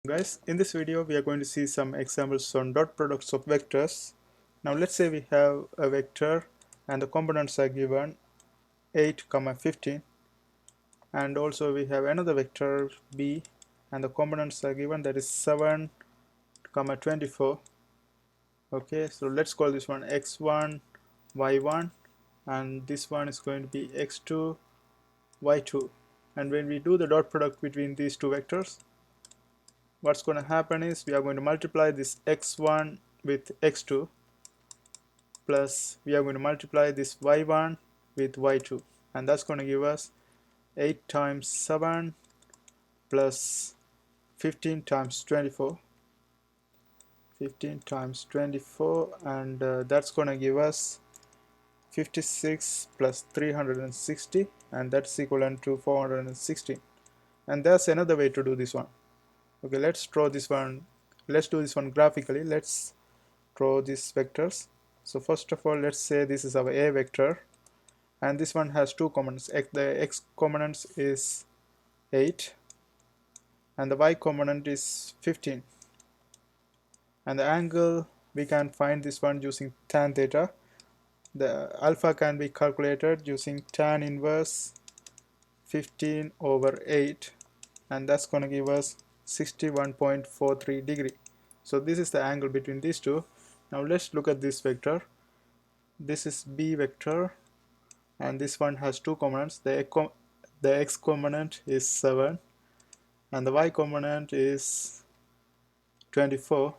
Guys, in this video we are going to see some examples on dot products of vectors. Now let's say we have a vector and the components are given 8, 15, and also we have another vector b and the components are given, that is 7, 24. Okay, so let's call this one x1, y1, and this one is going to be x2, y2. And when we do the dot product between these two vectors, what's going to happen is we are going to multiply this x1 with x2, plus we are going to multiply this y1 with y2, and that's going to give us 8 times 7 plus 15 times 24, 15 times 24, and that's going to give us 56 plus 360, and that's equivalent to 416. And there's another way to do this one. Okay, let's draw this one. Let's do this one graphically. Let's draw these vectors. So first of all, let's say this is our a vector, and this one has two components. The x component is 8 and the y component is 15, and the angle we can find this one using tan theta. The alpha can be calculated using tan inverse 15 over 8, and that's going to give us 61.43 degree. So this is the angle between these two. Now let's look at this vector. This is b vector, and this one has two components. The x component is 7 and the y component is 24.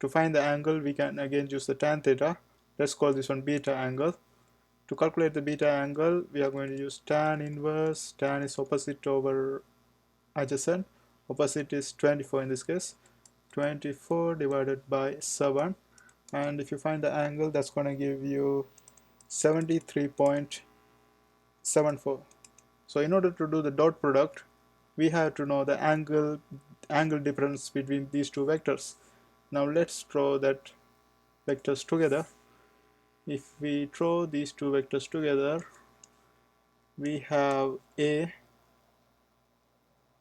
To find the angle, we can again use the tan theta. Let's call this one beta angle. To calculate the beta angle, we are going to use tan inverse. Tan is opposite over adjacent. Opposite is 24 in this case. 24 divided by 7, and if you find the angle, that's going to give you 73.74. So in order to do the dot product, we have to know the angle difference between these two vectors. Now let's draw that vectors together. If we draw these two vectors together, we have a.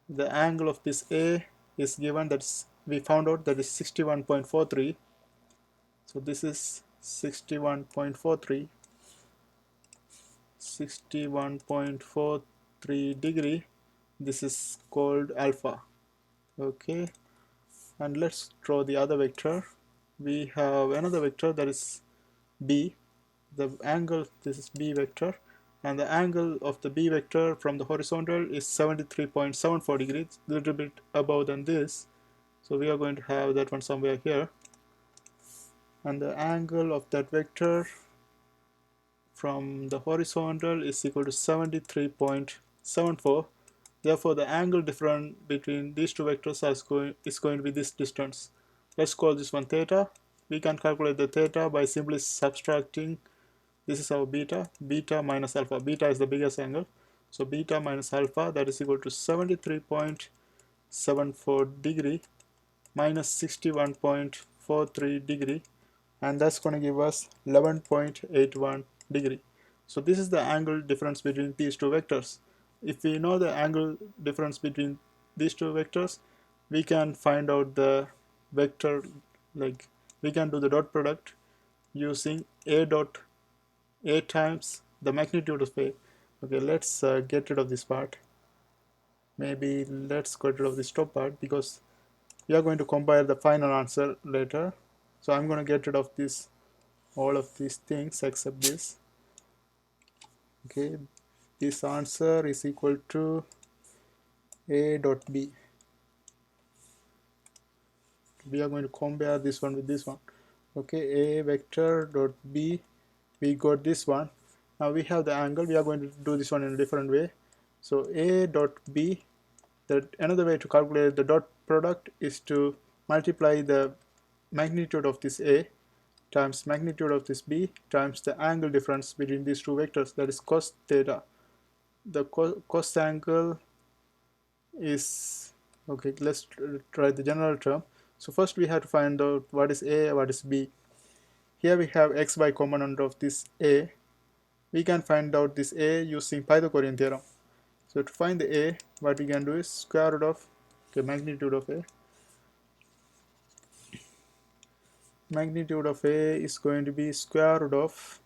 The angle of this a is given, that's we found out that is 61.43. so this is 61.43, 61.43 degree. This is called alpha. Okay, and let's draw the other vector. We have another vector, that is b. The angle, this is b vector, and the angle of the b vector from the horizontal is 73.74 degrees, a little bit above than this. So we are going to have that one somewhere here, and the angle of that vector from the horizontal is equal to 73.74. Therefore the angle difference between these two vectors is going to be this distance. Let's call this one theta. We can calculate the theta by simply subtracting, this is our beta, beta minus alpha. Beta is the biggest angle, so beta minus alpha, that is equal to 73.74 degree minus 61.43 degree, and that's going to give us 11.81 degree. So this is the angle difference between these two vectors. If we know the angle difference between these two vectors, we can find out the vector, like we can do the dot product using a dot a times the magnitude of a. Okay, let's get rid of this part. Maybe let's get rid of this top part, because we are going to compare the final answer later. So I'm going to get rid of this, all of these things except this. Okay, this answer is equal to a dot b. We are going to compare this one with this one. Okay, a vector dot b, we got this one. Now we have the angle. We are going to do this one in a different way. So a dot b, that another way to calculate the dot product is to multiply the magnitude of this a times magnitude of this b times the angle difference between these two vectors, that is cos theta. The cos angle is, okay, let's try the general term. So first we have to find out what is a, what is b. Here we have xy component of this a. We can find out this a using Pythagorean theorem. So to find the a, what we can do is square root of, okay, magnitude of a. magnitude of A is going to be square root of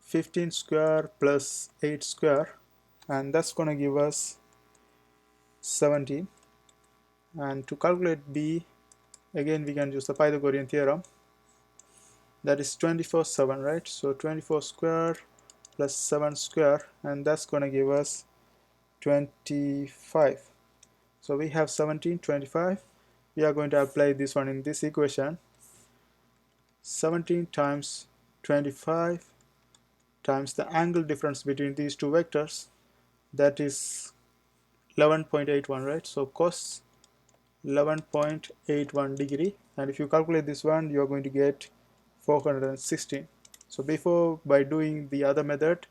15 square plus 8 square, and that's going to give us 17. And to calculate B, again we can use the Pythagorean theorem, that is 24/7, right? So 24 square plus 7 square, and that's going to give us 25. So we have 17, 25. We are going to apply this one in this equation. 17 times 25 times the angle difference between these two vectors, that is 11.81, right? So cos 11.81 degree, and if you calculate this one, you are going to get 416. So before, by doing the other method,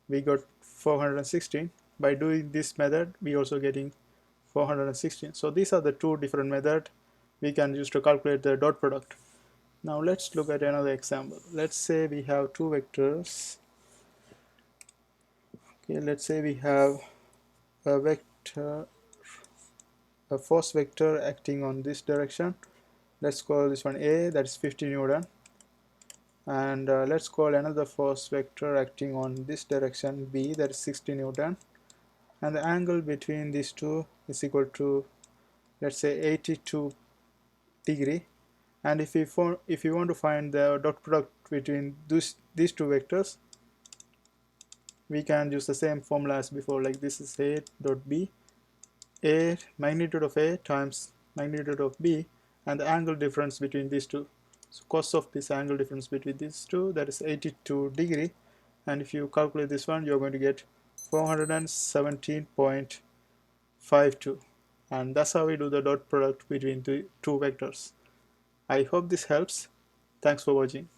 we got 416. By doing this method, we also getting 416. So these are the two different methods we can use to calculate the dot product. Now let's look at another example. Let's say we have two vectors. Okay, let's say we have a vector, a force vector acting on this direction. Let's call this one A, that is 50 Newton. And let's call another force vector acting on this direction B, that is 60 Newton. And the angle between these two is equal to, let's say, 82 degree. And if you want to find the dot product between these two vectors, we can use the same formula as before, like this is A dot B, A magnitude of A times magnitude of B, and the angle difference between these two. So cos of this angle difference between these two, that is 82 degree, and if you calculate this one, you're going to get 417.52, and that's how we do the dot product between the two vectors. I hope this helps. Thanks for watching.